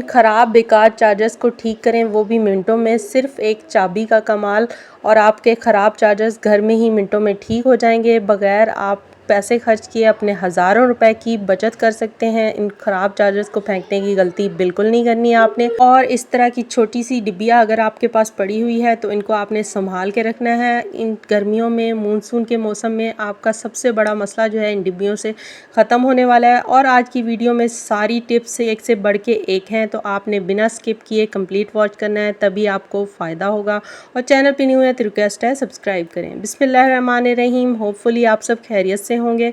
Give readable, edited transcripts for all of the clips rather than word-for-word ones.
इन ख़राब बेकार चार्जर्स को ठीक करें, वो भी मिनटों में, सिर्फ एक चाबी का कमाल। और आपके ख़राब चार्जर्स घर में ही मिनटों में ठीक हो जाएंगे। बग़ैर आप पैसे खर्च किए अपने हज़ारों रुपए की बचत कर सकते हैं। इन ख़राब चार्जर्स को फेंकने की गलती बिल्कुल नहीं करनी है आपने। और इस तरह की छोटी सी डिब्बिया अगर आपके पास पड़ी हुई है तो इनको आपने संभाल के रखना है। इन गर्मियों में, मानसून के मौसम में आपका सबसे बड़ा मसला जो है इन डिब्बियों से ख़त्म होने वाला है। और आज की वीडियो में सारी टिप्स एक से बढ़ के एक हैं, तो आपने बिना स्किप किए कंप्लीट वॉच करना है, तभी आपको फ़ायदा होगा। और चैनल पे न्यू है तो रिक्वेस्ट है सब्सक्राइब करें। बिस्मिल्लाहिर्रहमानिर्रहीम। होपफुली आप सब खैरियत से होंगे।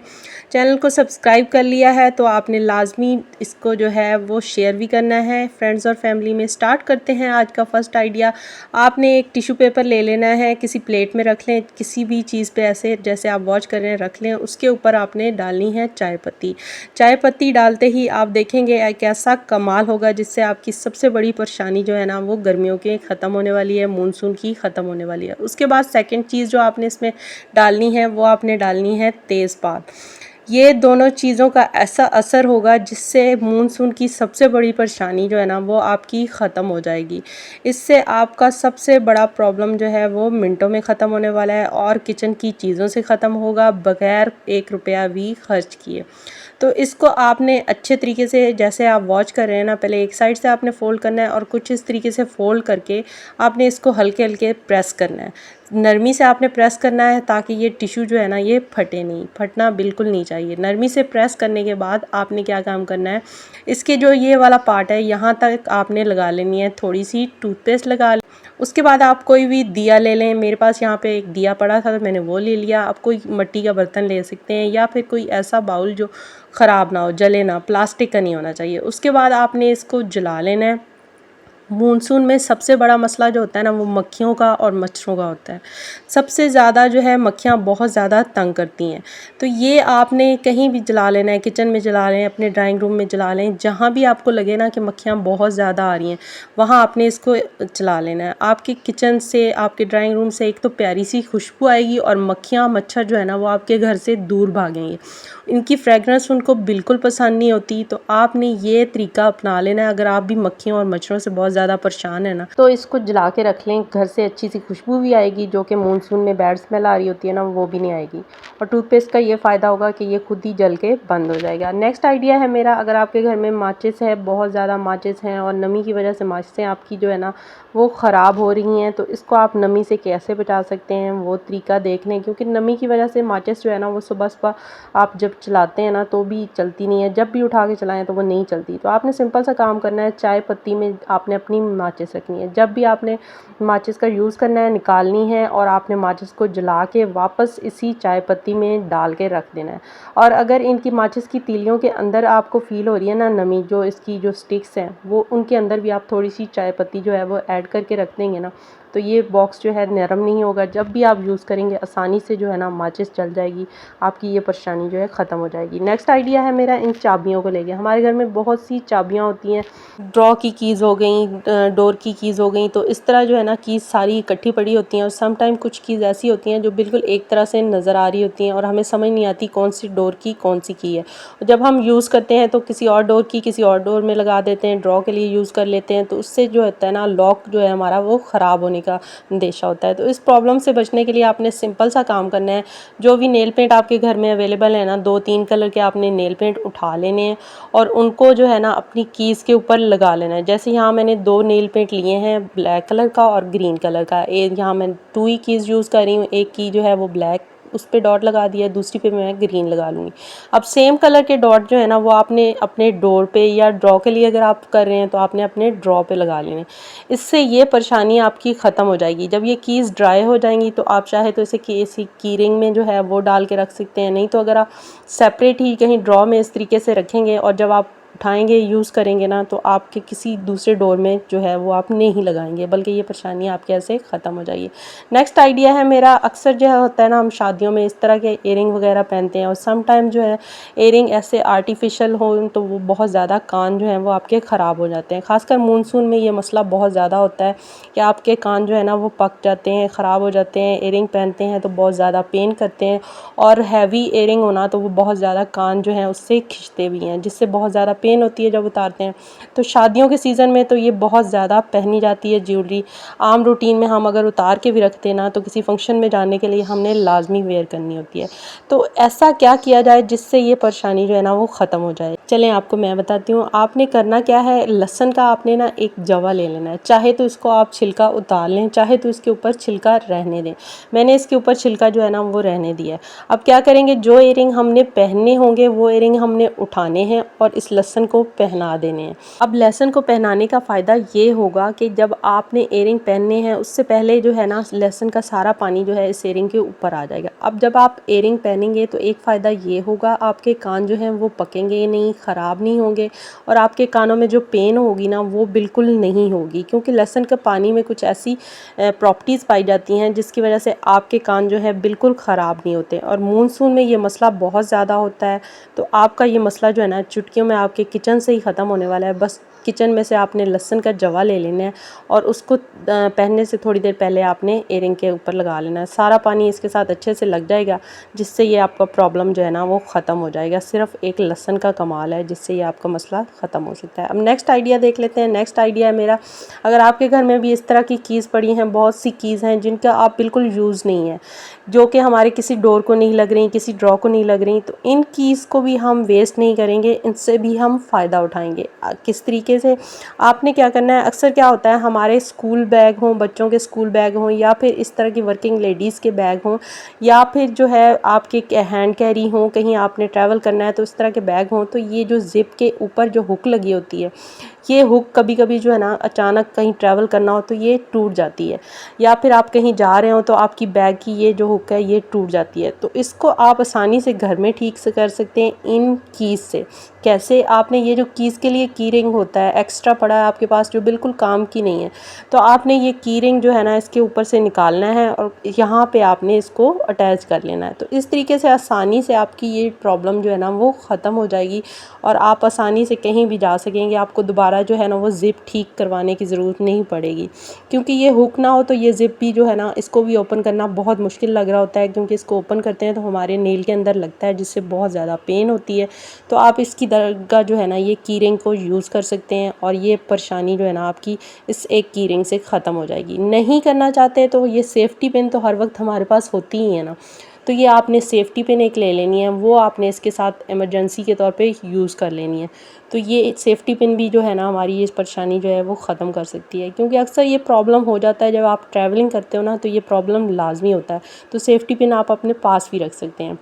चैनल को सब्सक्राइब कर लिया है तो आपने लाजमी इसको जो है वो शेयर भी करना है फ्रेंड्स और फैमिली में। स्टार्ट करते हैं आज का फर्स्ट आइडिया। आपने एक टिश्यू पेपर ले लेना है, किसी प्लेट में रख लें, किसी भी चीज़ पे ऐसे जैसे आप वॉच कर रहे हैं रख लें। उसके ऊपर आपने डालनी है चाय पत्ती। चाय पत्ती डालते ही आप देखेंगे एक ऐसा कमाल होगा जिससे आपकी सबसे बड़ी परेशानी जो है ना वो गर्मियों के ख़त्म होने वाली है, मानसून की ख़त्म होने वाली है। उसके बाद सेकंड चीज़ जो आपने इसमें डालनी है वो आपने डालनी है तेज़पात। ये दोनों चीज़ों का ऐसा असर होगा जिससे मानसून की सबसे बड़ी परेशानी जो है ना वो आपकी ख़त्म हो जाएगी। इससे आपका सबसे बड़ा प्रॉब्लम जो है वो मिनटों में ख़त्म होने वाला है और किचन की चीज़ों से ख़त्म होगा बग़ैर 1 रुपया भी खर्च किए। तो इसको आपने अच्छे तरीके से, जैसे आप वॉच कर रहे हैं ना, पहले एक साइड से आपने फ़ोल्ड करना है और कुछ इस तरीके से फ़ोल्ड करके आपने इसको हल्के हल्के प्रेस करना है। नरमी से आपने प्रेस करना है ताकि ये टिश्यू जो है ना ये फटे नहीं, फटना बिल्कुल नहीं चाहिए। नरमी से प्रेस करने के बाद आपने क्या काम करना है, इसके जो ये वाला पार्ट है यहाँ तक आपने लगा लेनी है थोड़ी सी टूथपेस्ट लगा। उसके बाद आप कोई भी दिया ले लें। मेरे पास यहाँ पे एक दिया पड़ा था तो मैंने वो ले लिया। आप कोई मिट्टी का बर्तन ले सकते हैं या फिर कोई ऐसा बाउल जो ख़राब ना हो, जले ना, प्लास्टिक का नहीं होना चाहिए। उसके बाद आपने इसको जला लेना है। मानसून में सबसे बड़ा मसला जो होता है ना वो मक्खियों का और मच्छरों का होता है। सबसे ज़्यादा जो है मक्खियाँ बहुत ज़्यादा तंग करती हैं। तो ये आपने कहीं भी जला लेना है, किचन में जला लें, अपने ड्राइंग रूम में जला लें, जहाँ भी आपको लगे ना कि मक्खियाँ बहुत ज़्यादा आ रही हैं वहाँ आपने इसको जला लेना है। आपके किचन से, आपके ड्राइंग रूम से एक तो प्यारी सी खुशबू आएगी और मक्खियाँ मच्छर जो है ना वो आपके घर से दूर भागेंगे। इनकी फ्रेगरेंस उनको बिल्कुल पसंद नहीं होती। तो आपने ये तरीका अपना लेना है। अगर आप भी मक्खियों और मच्छरों से बहुत ज़्यादा परेशान है ना तो इसको जला के रख लें। घर से अच्छी सी खुशबू भी आएगी, जो कि मानसून में बैड स्मेल आ रही होती है ना वो भी नहीं आएगी। और टूथपेस्ट का ये फ़ायदा होगा कि ये खुद ही जल के बंद हो जाएगा। नेक्स्ट आइडिया है मेरा, अगर आपके घर में माचिस है, बहुत ज़्यादा माचिस हैं और नमी की वजह से माचिसें आपकी जो है ना वो ख़राब हो रही हैं, तो इसको आप नमी से कैसे बचा सकते हैं वो तरीका देख लें। क्योंकि नमी की वजह से माचिस जो है ना वो सुबह सुबह आप जब चलाते हैं ना तो भी चलती नहीं है, जब भी उठा के चलाएं तो वो नहीं चलती। तो आपने सिंपल सा काम करना है, चाय पत्ती में आपने अपनी माचिस रखनी है। जब भी आपने माचिस का यूज़ करना है निकालनी है और आपने माचिस को जला के वापस इसी चाय पत्ती में डाल के रख देना है। और अगर इनकी माचिस की तीलियों के अंदर आपको फ़ील हो रही है ना नमी, जो इसकी जो स्टिक्स हैं वो उनके अंदर भी आप थोड़ी सी चाय पत्ती जो है वो ऐड करके रख देंगे ना तो ये बॉक्स जो है नरम नहीं होगा। जब भी आप यूज़ करेंगे आसानी से जो है ना माचिस जल जाएगी, आपकी ये परेशानी जो है ख़त्म हो जाएगी। नेक्स्ट आइडिया है मेरा इन चाबियों को लेके। हमारे घर में बहुत सी चाबियाँ होती हैं, ड्रॉ की कीज़ हो गई, डोर की कीज़ हो गई, तो इस तरह जो है ना कीज़ सारी इकट्ठी पड़ी होती हैं। और सम टाइम कुछ कीज़ ऐसी होती हैं जो बिल्कुल एक तरह से नज़र आ रही होती हैं और हमें समझ नहीं आती कौन सी डोर की कौन सी की है। जब हम यूज़ करते हैं तो किसी और डोर की किसी और डोर में लगा देते हैं, ड्रॉ के लिए यूज़ कर लेते हैं, तो उससे जो होता है ना लॉक जो है हमारा वो ख़राब होने का अंदेशा होता है। तो इस प्रॉब्लम से बचने के लिए आपने सिंपल सा काम करना है, जो भी नेल पेंट आपके घर में अवेलेबल है ना 2-3 कलर के आपने नेल पेंट उठा लेने हैं और उनको जो है ना अपनी कीज़ के ऊपर लगा लेना है। जैसे यहाँ मैंने 2 नेल पेंट लिए हैं, ब्लैक कलर का और ग्रीन कलर का। यहाँ मैं 2 ही कीज़ यूज़ कर रही हूँ, एक की जो है वो ब्लैक उस पे डॉट लगा दिया, दूसरी पे मैं ग्रीन लगा लूँगी। अब सेम कलर के डॉट जो है ना वो आपने अपने डोर पे या ड्रॉ के लिए अगर आप कर रहे हैं तो आपने अपने ड्रॉ पे लगा लेने। इससे ये परेशानी आपकी ख़त्म हो जाएगी। जब ये कीज़ ड्राई हो जाएंगी तो आप चाहे तो इसे किसी की रिंग में जो है वो डाल के रख सकते हैं, नहीं तो अगर आप सेपरेट ही कहीं ड्रॉ में इस तरीके से रखेंगे और जब आप उठाएंगे यूज़ करेंगे ना तो आपके किसी दूसरे डोर में जो है वो आप नहीं लगाएंगे, बल्कि ये परेशानी आपके ऐसे ख़त्म हो जाएगी। नेक्स्ट आइडिया है मेरा, अक्सर जो है होता है ना हम शादियों में इस तरह के इयरिंग वगैरह पहनते हैं और सम टाइम जो है इयरिंग ऐसे आर्टिफिशियल हो तो वो बहुत ज़्यादा कान जो है वो आपके ख़राब हो जाते हैं। खासकर मानसून में ये मसला बहुत ज़्यादा होता है कि आपके कान जो है ना वो पक जाते हैं, ख़राब हो जाते हैं। इयरिंग पहनते हैं तो बहुत ज़्यादा पेन करते हैं और हैवी इयरिंग होना तो वो बहुत ज़्यादा कान जो है उससे खिंचते भी हैं, जिससे बहुत ज़्यादा पेन होती है जब उतारते हैं। तो शादियों के सीज़न में तो ये बहुत ज़्यादा पहनी जाती है ज्वेलरी। आम रूटीन में हम अगर उतार के भी रखते हैं ना, तो किसी फंक्शन में जाने के लिए हमने लाजमी वेयर करनी होती है। तो ऐसा क्या किया जाए जिससे ये परेशानी जो है ना वो ख़त्म हो जाए। चलें आपको मैं बताती हूँ। आपने करना क्या है, लहसुन का आपने ना एक जवा ले लेना है। चाहे तो इसको आप छिलका उतार लें, चाहे तो इसके ऊपर छिलका रहने दें। मैंने इसके ऊपर छिलका जो है ना वो रहने दिया है। अब क्या करेंगे, जो इयरिंग हमने पहनने होंगे वो इयरिंग हमने उठाने हैं और इस लहसुन को पहना देने हैं। अब लहसुन को पहनाने का फ़ायदा ये होगा कि जब आपने इयरिंग पहनने हैं उससे पहले जो है ना लहसुन का सारा पानी जो है इस इयरिंग के ऊपर आ जाएगा। अब जब आप इयरिंग पहनेंगे तो एक फ़ायदा ये होगा, आपके कान जो हैं वो पकेंगे नहीं, ख़राब नहीं होंगे और आपके कानों में जो पेन होगी ना वो बिल्कुल नहीं होगी, क्योंकि लहसुन के पानी में कुछ ऐसी प्रॉपर्टीज़ पाई जाती हैं जिसकी वजह से आपके कान जो है बिल्कुल ख़राब नहीं होते। और मानसून में ये मसला बहुत ज़्यादा होता है, तो आपका ये मसला जो है ना चुटकियों में आपके किचन से ही ख़त्म होने वाला है। बस किचन में से आपने लहसुन का जवा ले लेना है और उसको पहनने से थोड़ी देर पहले आपने इयरिंग के ऊपर लगा लेना है। सारा पानी इसके साथ अच्छे से लग जाएगा, जिससे ये आपका प्रॉब्लम जो है ना वो ख़त्म हो जाएगा। सिर्फ एक लहसुन का कमाल है जिससे ये आपका मसला ख़त्म हो सकता है। अब नेक्स्ट आइडिया देख लेते हैं। नेक्स्ट आइडिया है मेरा, अगर आपके घर में भी इस तरह की कीज़ पड़ी हैं, बहुत सी कीज़ हैं जिनका आप बिल्कुल यूज़ नहीं है, जो कि हमारे किसी डोर को नहीं लग रही, किसी ड्रॉ को नहीं लग रही, तो इन कीज़ को भी हम वेस्ट नहीं करेंगे, इनसे भी हम फ़ायदा उठाएंगे। किस तरीके से, आपने क्या करना है, अक्सर क्या होता है हमारे स्कूल बैग हों, बच्चों के स्कूल बैग हों, या फिर इस तरह की वर्किंग लेडीज़ के बैग हों, या फिर जो है आपके हैंड कैरी हों, कहीं आपने ट्रैवल करना है तो इस तरह के बैग हों, तो ये जो ज़िप के ऊपर जो हुक लगी होती है, ये हुक कभी कभी जो है ना अचानक कहीं ट्रैवल करना हो तो ये टूट जाती है, या फिर आप कहीं जा रहे हो तो आपकी बैग की ये जो हुक है ये टूट जाती है। तो इसको आप आसानी से घर में ठीक से कर सकते हैं इन कीज़ से। कैसे, आपने ये जो कीज़ के लिए की रिंग होता है एक्स्ट्रा पड़ा है आपके पास जो बिल्कुल काम की नहीं है, तो आपने ये की रिंग जो है ना इसके ऊपर से निकालना है और यहाँ पे आपने इसको अटैच कर लेना है। तो इस तरीके से आसानी से आपकी ये प्रॉब्लम जो है ना वो ख़त्म हो जाएगी और आप आसानी से कहीं भी जा सकेंगे। आपको दोबारा जो है ना वो ज़िप ठीक करवाने की ज़रूरत नहीं पड़ेगी, क्योंकि ये हुक ना हो तो ये ज़िप भी जो है ना इसको भी ओपन करना बहुत मुश्किल लग रहा होता है, क्योंकि इसको ओपन करते हैं तो हमारे नेल के अंदर लगता है जिससे बहुत ज़्यादा पेन होती है। तो आप इसकी जगह जो है ना ये की रिंग को यूज़ कर सकते हैं और ये परेशानी जो है ना आपकी इस एक की रिंग से ख़त्म हो जाएगी। नहीं करना चाहते तो ये सेफ्टी पिन तो हर वक्त हमारे पास होती ही है ना, तो ये आपने सेफ्टी पिन एक ले लेनी है, वो आपने इसके साथ इमरजेंसी के तौर पे यूज़ कर लेनी है। तो ये सेफ्टी पिन भी जो है ना हमारी ये परेशानी जो है वो ख़त्म कर सकती है, क्योंकि अक्सर ये प्रॉब्लम हो जाता है जब आप ट्रैवलिंग करते हो ना, तो ये प्रॉब्लम लाजमी होता है। तो सेफ्टी पिन आप अपने पास भी रख सकते हैं।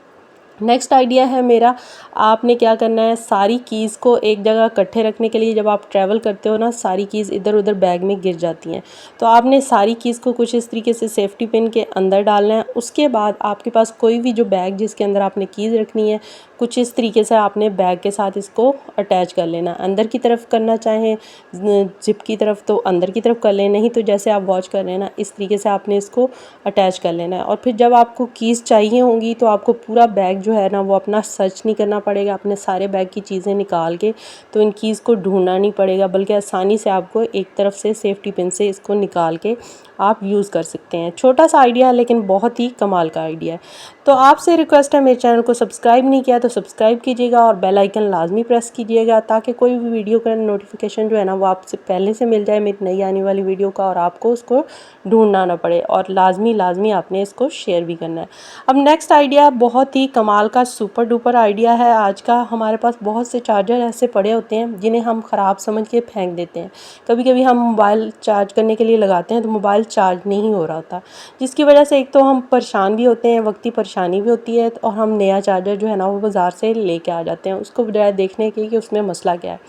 नेक्स्ट आइडिया है मेरा, आपने क्या करना है, सारी कीज़ को एक जगह इकट्ठे रखने के लिए, जब आप ट्रैवल करते हो ना सारी कीज़ इधर उधर बैग में गिर जाती हैं, तो आपने सारी कीज़ को कुछ इस तरीके से सेफ्टी पिन के अंदर डालना है। उसके बाद आपके पास कोई भी जो बैग जिसके अंदर आपने कीज़ रखनी है, कुछ इस तरीके से आपने बैग के साथ इसको अटैच कर लेना। अंदर की तरफ करना चाहें जिप की तरफ तो अंदर की तरफ कर लें, नहीं तो जैसे आप वॉच कर रहे हैं ना इस तरीके से आपने इसको अटैच कर लेना है। और फिर जब आपको कीज़ चाहिए होंगी तो आपको पूरा बैग जो है ना वो अपना सर्च नहीं करना पड़ेगा, अपने सारे बैग की चीज़ें निकाल के, तो इन कीज़ को ढूंढना नहीं पड़ेगा, बल्कि आसानी से आपको एक तरफ से सेफ्टी पिन से इसको निकाल के आप यूज़ कर सकते हैं। छोटा सा आइडिया है लेकिन बहुत ही कमाल का आइडिया है। तो आपसे रिक्वेस्ट है, मेरे चैनल को सब्सक्राइब नहीं किया तो सब्सक्राइब कीजिएगा और बेल आइकन लाजमी प्रेस कीजिएगा, ताकि कोई भी वीडियो का नोटिफिकेशन जो है ना वो आपसे पहले से मिल जाए मेरी नई आने वाली वीडियो का, और आपको उसको ढूंढना ना पड़े। और लाजमी आपने इसको शेयर भी करना है। अब नेक्स्ट आइडिया बहुत ही कमाल का सुपर डुपर आइडिया है आज का। हमारे पास बहुत से चार्जर ऐसे पड़े होते हैं जिन्हें हम ख़राब समझ के फेंक देते हैं। कभी कभी हम मोबाइल चार्ज करने के लिए लगाते हैं तो मोबाइल चार्ज नहीं हो रहा होता, जिसकी वजह से एक तो हम परेशान भी होते हैं, वक्ती परेशानी भी होती है, और हम नया चार्जर जो है ना वो बाज़ार से लेके आ जाते हैं उसको बजाय देखने के कि उसमें मसला क्या है।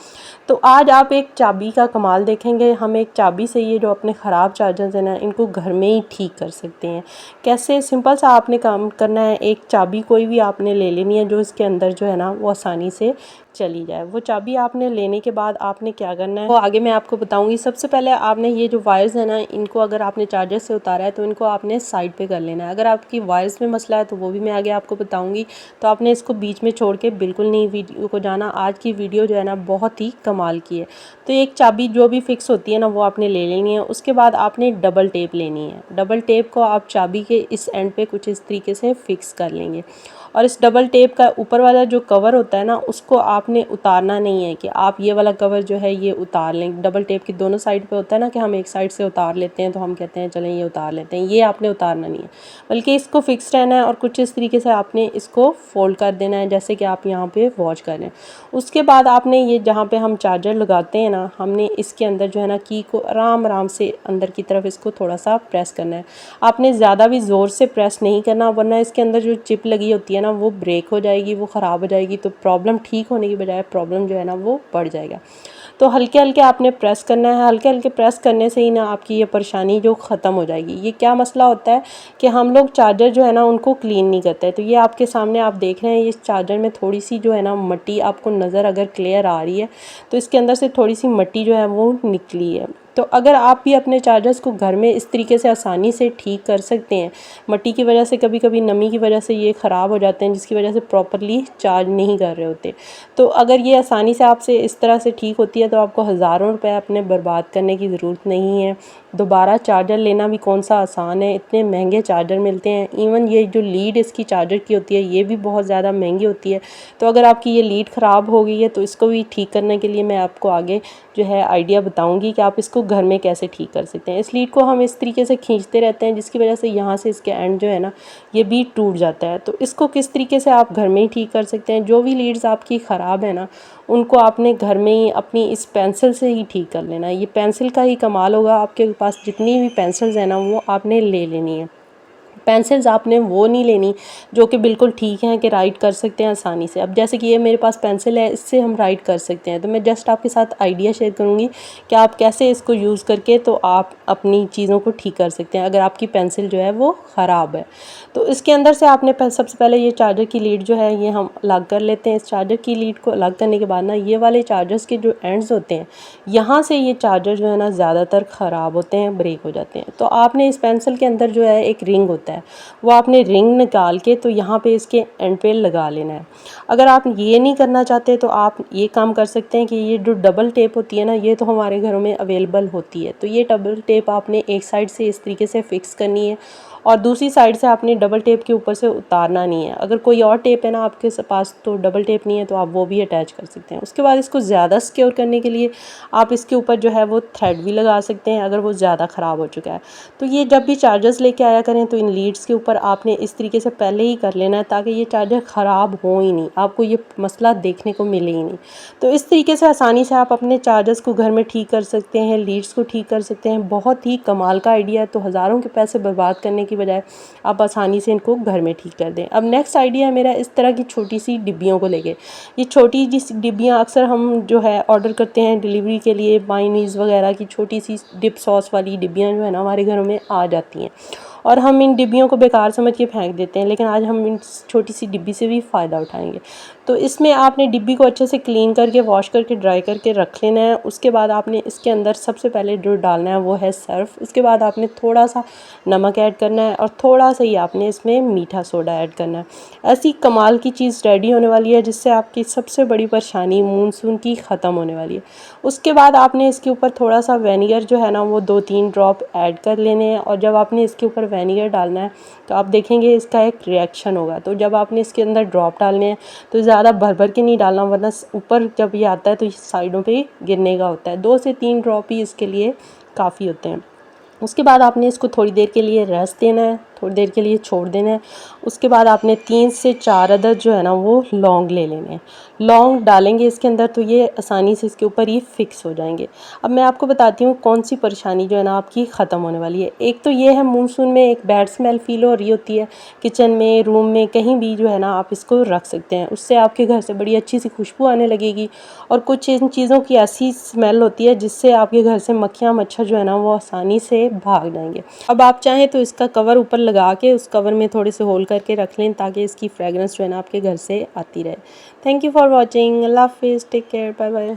तो आज आप एक चाबी का कमाल देखेंगे। हम एक चाबी से ये जो अपने ख़राब चार्जर्स हैं ना इनको घर में ही ठीक कर सकते हैं। कैसे, सिंपल सा आपने काम करना है, एक चाबी कोई भी आपने ले लेनी है जो इसके अंदर जो है ना वो आसानी से चली जाए। वो चाबी आपने लेने के बाद आपने क्या करना है वो आगे मैं आपको बताऊंगी। सबसे पहले आपने ये जो वायर्स है ना इनको, अगर आपने चार्जर से उतारा है तो इनको आपने साइड पे कर लेना है। अगर आपकी वायर्स में मसला है तो वो भी मैं आगे आपको बताऊंगी। तो आपने इसको बीच में छोड़ के बिल्कुल नहीं वीडियो को जाना। आज की वीडियो जो है ना बहुत ही कमाल की है। तो एक चाबी जो भी फिक्स होती है ना वो आपने ले लेनी है। उसके बाद आपने डबल टेप लेनी है। डबल टेप को आप चाबी के इस एंड पे कुछ इस तरीके से फिक्स कर लेंगे और इस डबल टेप का ऊपर वाला जो कवर होता है ना, उसको आपने उतारना नहीं है कि आप ये वाला कवर जो है ये उतार लें। डबल टेप की दोनों साइड पे होता है ना कि हम एक साइड से उतार लेते हैं तो हम कहते हैं चलें ये उतार लेते हैं, ये आपने उतारना नहीं है, बल्कि इसको फिक्स रहना है और कुछ इस तरीके से आपने इसको फोल्ड कर देना है जैसे कि आप यहाँ पे वॉच कर रहे हैं। उसके बाद आपने ये जहाँ पे हम चार्जर लगाते हैं ना, हमने इसके अंदर जो है ना की को आराम आराम से अंदर की तरफ इसको थोड़ा सा प्रेस करना है। आपने ज़्यादा भी ज़ोर से प्रेस नहीं करना, वरना इसके अंदर जो चिप लगी होती है ना वो ब्रेक हो जाएगी, वो ख़राब हो जाएगी, तो प्रॉब्लम ठीक होने की बजाय प्रॉब्लम जो है ना वो बढ़ जाएगा। तो हल्के हल्के आपने प्रेस करना है, हल्के हल्के प्रेस करने से ही ना आपकी ये परेशानी जो ख़त्म हो जाएगी। ये क्या मसला होता है कि हम लोग चार्जर जो है ना उनको क्लीन नहीं करते। तो ये आपके सामने आप देख रहे हैं, इस चार्जर में थोड़ी सी जो है ना मट्टी आपको नज़र अगर क्लियर आ रही है तो इसके अंदर से थोड़ी सी मट्टी जो है वो निकली है। तो अगर आप भी अपने चार्जर्स को घर में इस तरीके से आसानी से ठीक कर सकते हैं, मट्टी की वजह से कभी कभी नमी की वजह से ये ख़राब हो जाते हैं जिसकी वजह से प्रॉपरली चार्ज नहीं कर रहे होते, तो अगर ये आसानी से आपसे इस तरह से ठीक होती है तो आपको हज़ारों रुपए अपने बर्बाद करने की ज़रूरत नहीं है। दोबारा चार्जर लेना भी कौन सा आसान है, इतने महंगे चार्जर मिलते हैं। इवन ये जो लीड इसकी चार्जर की होती है ये भी बहुत ज़्यादा महंगी होती है। तो अगर आपकी ये लीड ख़राब हो गई है तो इसको भी ठीक करने के लिए मैं आपको आगे जो है आइडिया बताऊंगी कि आप इसको घर में कैसे ठीक कर सकते हैं। इस लीड को हम इस तरीके से खींचते रहते हैं जिसकी वजह से यहाँ से इसके एंड जो है ना ये भी टूट जाता है। तो इसको किस तरीके से आप घर में ही ठीक कर सकते हैं, जो भी लीड्स आपकी ख़राब है ना उनको आपने घर में ही अपनी इस पेंसिल से ही ठीक कर लेना है। ये पेंसिल का ही कमाल होगा, आपके पास जितनी भी पेंसिल्स हैं ना वो आपने ले लेनी है। पेंसिल्स आपने वो नहीं लेनी जो कि बिल्कुल ठीक हैं कि राइट कर सकते हैं आसानी से। अब जैसे कि ये मेरे पास पेंसिल है, इससे हम राइट कर सकते हैं, तो मैं जस्ट आपके साथ आइडिया शेयर करूँगी कि आप कैसे इसको यूज़ करके तो आप अपनी चीज़ों को ठीक कर सकते हैं अगर आपकी पेंसिल जो है वो ख़राब है। तो इसके अंदर से आपने सबसे पहले ये चार्जर की लीड जो है ये हम अलग कर लेते हैं। इस चार्जर की लीड को अलग करने के बाद ना ये वाले चार्जर्स के जो एंड्स होते हैं यहाँ से ये चार्जर जो है ना ज़्यादातर ख़राब होते हैं, ब्रेक हो जाते हैं। तो आपने इस पेंसिल के अंदर जो है एक रिंग होता है वो आपने रिंग निकाल के तो यहाँ पे इसके एंड पे लगा लेना है। अगर आप ये नहीं करना चाहते तो आप ये काम कर सकते हैं कि ये जो डबल टेप होती है ना ये तो हमारे घरों में अवेलेबल होती है, तो ये डबल टेप आपने एक साइड से इस तरीके से फिक्स करनी है और दूसरी साइड से आपने डबल टेप के ऊपर से उतारना नहीं है। अगर कोई और टेप है ना आपके पास तो डबल टेप नहीं है तो आप वो भी अटैच कर सकते हैं। उसके बाद इसको ज़्यादा सिक्योर करने के लिए आप इसके ऊपर जो है वो थ्रेड भी लगा सकते हैं अगर वो ज़्यादा ख़राब हो चुका है। तो ये जब भी चार्जर्स लेके आया करें तो इन लीड्स के ऊपर आपने इस तरीके से पहले ही कर लेना है ताकि ये चार्जर ख़राब हो ही नहीं, आपको ये मसला देखने को मिले ही नहीं। तो इस तरीके से आसानी से आप अपने चार्जर्स को घर में ठीक कर सकते हैं, लीड्स को ठीक कर सकते हैं। बहुत ही कमाल का आइडिया है, तो हज़ारों के पैसे बर्बाद करने की बजाय आप आसानी से इनको घर में ठीक कर दें। अब नेक्स्ट आइडिया है मेरा इस तरह की छोटी सी डिब्बियों को लेके। ये छोटी जिस डिब्बियाँ अक्सर हम जो है ऑर्डर करते हैं डिलीवरी के लिए, मायोनीज़ वगैरह की छोटी सी डिप सॉस वाली डिब्बियाँ जो है ना हमारे घरों में आ जाती हैं और हम इन डिब्बियों को बेकार समझ के फेंक देते हैं, लेकिन आज हम इन छोटी सी डिब्बी से भी फ़ायदा उठाएंगे। तो इसमें आपने डिब्बी को अच्छे से क्लीन करके वॉश करके ड्राई करके रख लेना है। उसके बाद आपने इसके अंदर सबसे पहले जो डालना है वो है सर्फ। उसके बाद आपने थोड़ा सा नमक ऐड करना है और थोड़ा सा ही आपने इसमें मीठा सोडा ऐड करना है। ऐसी कमाल की चीज़ रेडी होने वाली है जिससे आपकी सबसे बड़ी परेशानी मानसून की ख़त्म होने वाली है। उसके बाद आपने इसके ऊपर थोड़ा सा विनेगर जो है ना वो 2-3 ड्रॉप ऐड कर लेने हैं और जब आपने इसके ऊपर विनेगर डालना है तो आप देखेंगे इसका एक रिएक्शन होगा। तो जब आपने इसके अंदर ड्रॉप डालने हैं तो ज़्यादा भर भर के नहीं डालना, वरना ऊपर जब ये आता है तो साइडों पे गिरने का होता है। 2 से 3 ड्रॉप ही इसके लिए काफ़ी होते हैं। उसके बाद आपने इसको थोड़ी देर के लिए रेस्ट देना है, थोड़ी देर के लिए छोड़ देना है। उसके बाद आपने 3 से 4 अदद जो है ना वो लौंग ले लेने हैं। लौंग डालेंगे इसके अंदर तो ये आसानी से इसके ऊपर ही फिक्स हो जाएंगे। अब मैं आपको बताती हूँ कौन सी परेशानी जो है ना आपकी ख़त्म होने वाली है। एक तो ये है मानसून में एक बैड स्मेल फील हो रही होती है, किचन में, रूम में, कहीं भी जो है ना आप इसको रख सकते हैं, उससे आपके घर से बड़ी अच्छी सी खुशबू आने लगेगी। और कुछ इन चीज़ों की ऐसी स्मेल होती है जिससे आपके घर से मक्खियाँ मच्छर जो है ना वो आसानी से भाग जाएंगे। अब आप चाहें तो इसका कवर ऊपर लगा के उस कवर में थोड़े से होल करके रख लें ताकि इसकी फ्रेगरेंस जो है ना आपके घर से आती रहे। Thank you for watching. अल्लाह हाफिज़, टेक केयर, बाय बाय।